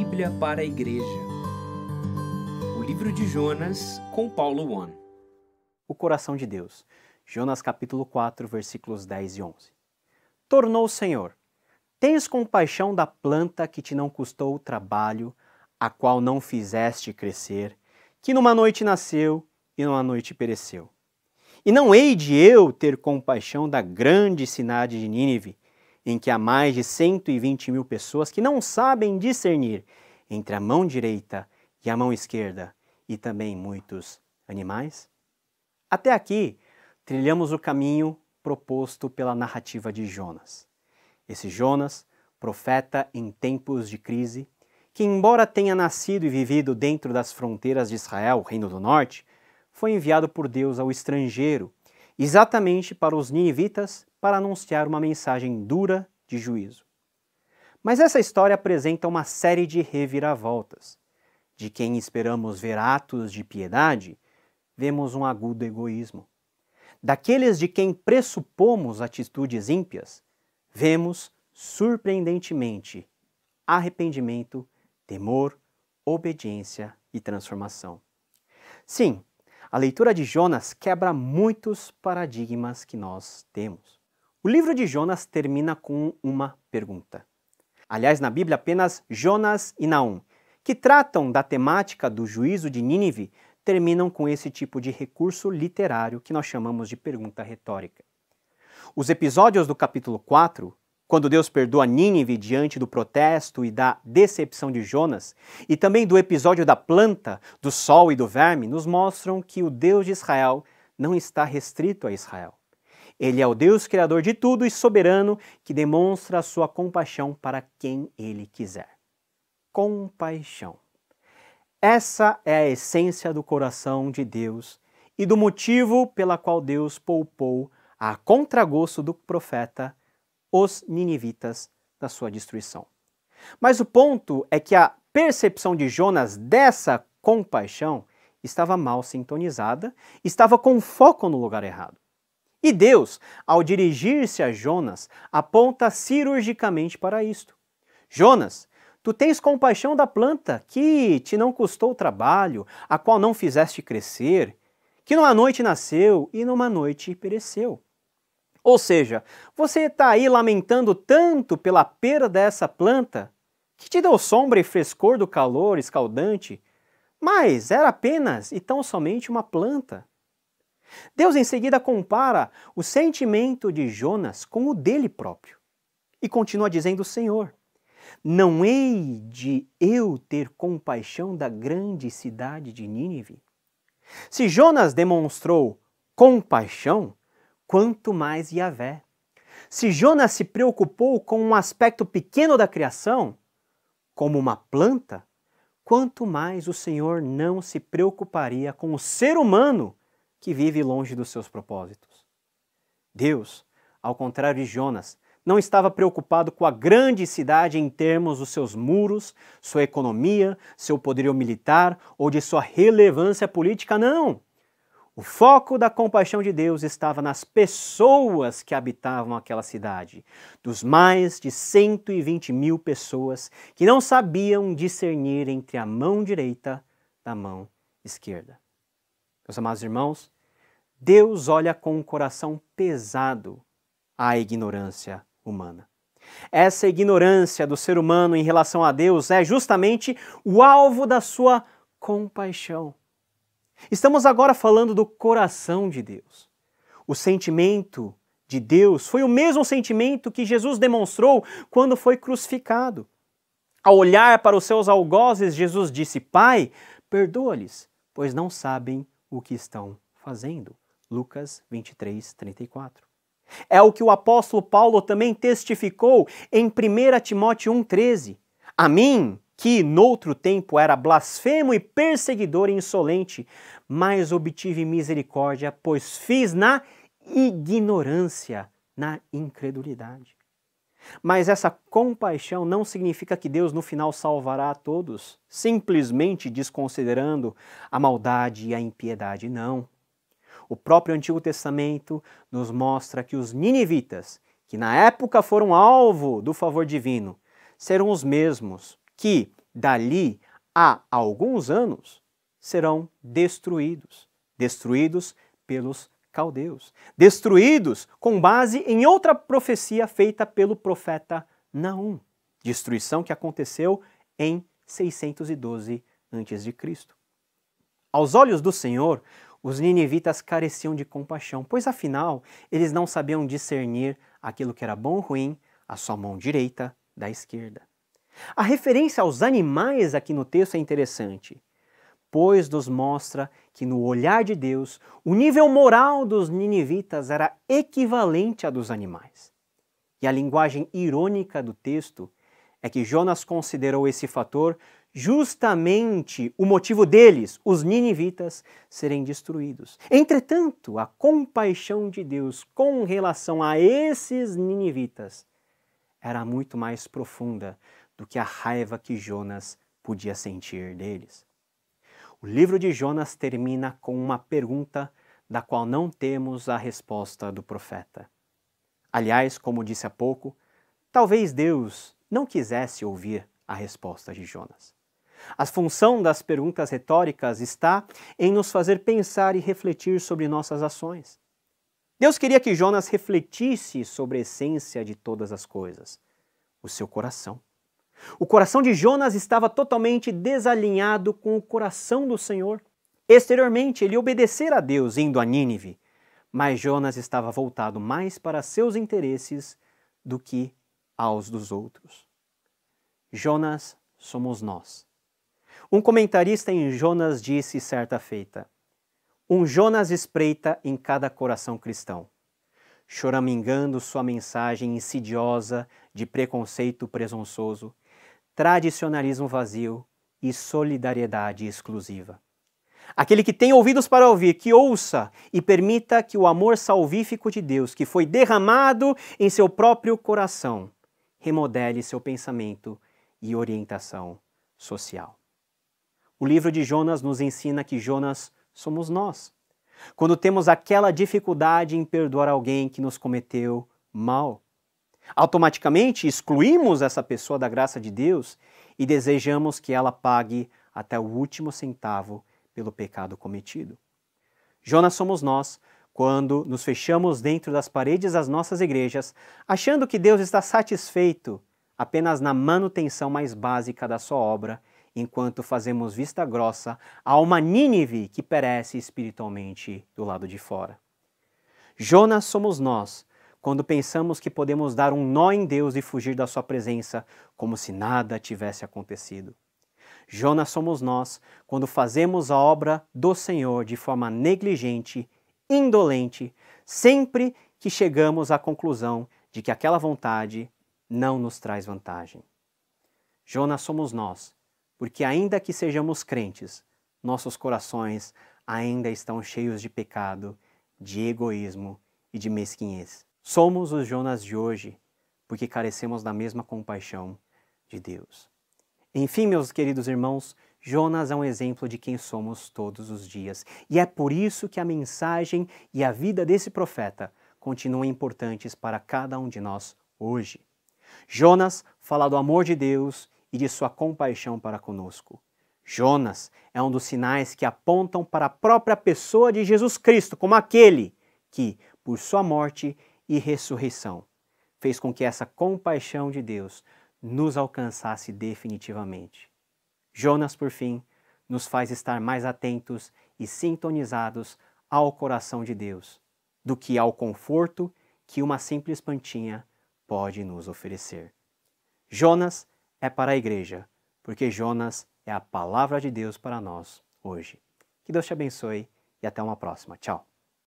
Bíblia para a Igreja. O livro de Jonas, com Paulo One. O coração de Deus. Jonas capítulo 4, versículos 10 e 11. Tornou o Senhor: tens compaixão da planta que te não custou trabalho, a qual não fizeste crescer, que numa noite nasceu e numa noite pereceu. E não hei de eu ter compaixão da grande cidade de Nínive, em que há mais de 120.000 pessoas que não sabem discernir entre a mão direita e a mão esquerda, e também muitos animais? Até aqui, trilhamos o caminho proposto pela narrativa de Jonas. Esse Jonas, profeta em tempos de crise, que embora tenha nascido e vivido dentro das fronteiras de Israel, Reino do Norte, foi enviado por Deus ao estrangeiro, exatamente para os ninivitas, para anunciar uma mensagem dura de juízo. Mas essa história apresenta uma série de reviravoltas. De quem esperamos ver atos de piedade, vemos um agudo egoísmo. Daqueles de quem pressupomos atitudes ímpias, vemos, surpreendentemente, arrependimento, temor, obediência e transformação. Sim, a leitura de Jonas quebra muitos paradigmas que nós temos. O livro de Jonas termina com uma pergunta. Aliás, na Bíblia, apenas Jonas e Naum, que tratam da temática do juízo de Nínive, terminam com esse tipo de recurso literário que nós chamamos de pergunta retórica. Os episódios do capítulo 4, quando Deus perdoa Nínive diante do protesto e da decepção de Jonas, e também do episódio da planta, do sol e do verme, nos mostram que o Deus de Israel não está restrito a Israel. Ele é o Deus criador de tudo e soberano que demonstra a sua compaixão para quem Ele quiser. Compaixão. Essa é a essência do coração de Deus e do motivo pela qual Deus poupou, a contragosto do profeta, os ninivitas da sua destruição. Mas o ponto é que a percepção de Jonas dessa compaixão estava mal sintonizada, estava com foco no lugar errado. E Deus, ao dirigir-se a Jonas, aponta cirurgicamente para isto. Jonas, tu tens compaixão da planta que te não custou trabalho, a qual não fizeste crescer, que numa noite nasceu e numa noite pereceu. Ou seja, você está aí lamentando tanto pela perda dessa planta, que te deu sombra e frescor do calor escaldante, mas era apenas e tão somente uma planta. Deus em seguida compara o sentimento de Jonas com o dele próprio. E continua dizendo o Senhor: não hei de eu ter compaixão da grande cidade de Nínive? Se Jonas demonstrou compaixão, quanto mais Yahvé. Se Jonas se preocupou com um aspecto pequeno da criação, como uma planta, quanto mais o Senhor não se preocuparia com o ser humano que vive longe dos seus propósitos. Deus, ao contrário de Jonas, não estava preocupado com a grande cidade em termos dos seus muros, sua economia, seu poderio militar ou de sua relevância política, não! O foco da compaixão de Deus estava nas pessoas que habitavam aquela cidade, dos mais de 120.000 pessoas que não sabiam discernir entre a mão direita da mão esquerda. Meus amados irmãos, Deus olha com um coração pesado à ignorância humana. Essa ignorância do ser humano em relação a Deus é justamente o alvo da sua compaixão. Estamos agora falando do coração de Deus. O sentimento de Deus foi o mesmo sentimento que Jesus demonstrou quando foi crucificado. Ao olhar para os seus algozes, Jesus disse: Pai, perdoa-lhes, pois não sabem o que estão fazendo. Lucas 23, 34. É o que o apóstolo Paulo também testificou em 1 Timóteo 1,13. A mim, que noutro tempo era blasfemo e perseguidor e insolente, mas obtive misericórdia, pois fiz na ignorância, na incredulidade. Mas essa compaixão não significa que Deus no final salvará a todos, simplesmente desconsiderando a maldade e a impiedade, não. O próprio Antigo Testamento nos mostra que os ninivitas, que na época foram alvo do favor divino, serão os mesmos que, dali a alguns anos, serão destruídos. Destruídos pelos caldeus. Destruídos com base em outra profecia feita pelo profeta Naum. Destruição que aconteceu em 612 a.C. Aos olhos do Senhor, os ninivitas careciam de compaixão, pois afinal eles não sabiam discernir aquilo que era bom ou ruim, a sua mão direita da esquerda. A referência aos animais aqui no texto é interessante, pois nos mostra que no olhar de Deus, o nível moral dos ninivitas era equivalente à dos animais. E a linguagem irônica do texto é que Jonas considerou esse fator justamente o motivo deles, os ninivitas, serem destruídos. Entretanto, a compaixão de Deus com relação a esses ninivitas era muito mais profunda do que a raiva que Jonas podia sentir deles. O livro de Jonas termina com uma pergunta da qual não temos a resposta do profeta. Aliás, como disse há pouco, talvez Deus não quisesse ouvir a resposta de Jonas. A função das perguntas retóricas está em nos fazer pensar e refletir sobre nossas ações. Deus queria que Jonas refletisse sobre a essência de todas as coisas, o seu coração. O coração de Jonas estava totalmente desalinhado com o coração do Senhor. Exteriormente, ele obedecera a Deus indo a Nínive, mas Jonas estava voltado mais para seus interesses do que aos dos outros. Jonas somos nós. Um comentarista em Jonas disse certa feita: um Jonas espreita em cada coração cristão, choramingando sua mensagem insidiosa de preconceito presunçoso, tradicionalismo vazio e solidariedade exclusiva. Aquele que tem ouvidos para ouvir, que ouça e permita que o amor salvífico de Deus, que foi derramado em seu próprio coração, remodele seu pensamento e orientação social. O livro de Jonas nos ensina que Jonas somos nós. Quando temos aquela dificuldade em perdoar alguém que nos cometeu mal, automaticamente excluímos essa pessoa da graça de Deus e desejamos que ela pague até o último centavo pelo pecado cometido. Jonas somos nós quando nos fechamos dentro das paredes das nossas igrejas, achando que Deus está satisfeito apenas na manutenção mais básica da sua obra, enquanto fazemos vista grossa a uma Nínive que perece espiritualmente do lado de fora. Jonas somos nós quando pensamos que podemos dar um nó em Deus e fugir da sua presença como se nada tivesse acontecido. Jonas somos nós quando fazemos a obra do Senhor de forma negligente, indolente, sempre que chegamos à conclusão de que aquela vontade não nos traz vantagem. Jonas somos nós, porque ainda que sejamos crentes, nossos corações ainda estão cheios de pecado, de egoísmo e de mesquinhez. Somos os Jonas de hoje, porque carecemos da mesma compaixão de Deus. Enfim, meus queridos irmãos, Jonas é um exemplo de quem somos todos os dias. E é por isso que a mensagem e a vida desse profeta continuam importantes para cada um de nós hoje. Jonas fala do amor de Deus e de sua compaixão para conosco. Jonas é um dos sinais que apontam para a própria pessoa de Jesus Cristo, como aquele que, por sua morte e ressurreição, fez com que essa compaixão de Deus nos alcançasse definitivamente. Jonas, por fim, nos faz estar mais atentos e sintonizados ao coração de Deus do que ao conforto que uma simples plantinha pode nos oferecer. Jonas é para a igreja, porque Jonas é a palavra de Deus para nós hoje. Que Deus te abençoe e até uma próxima. Tchau.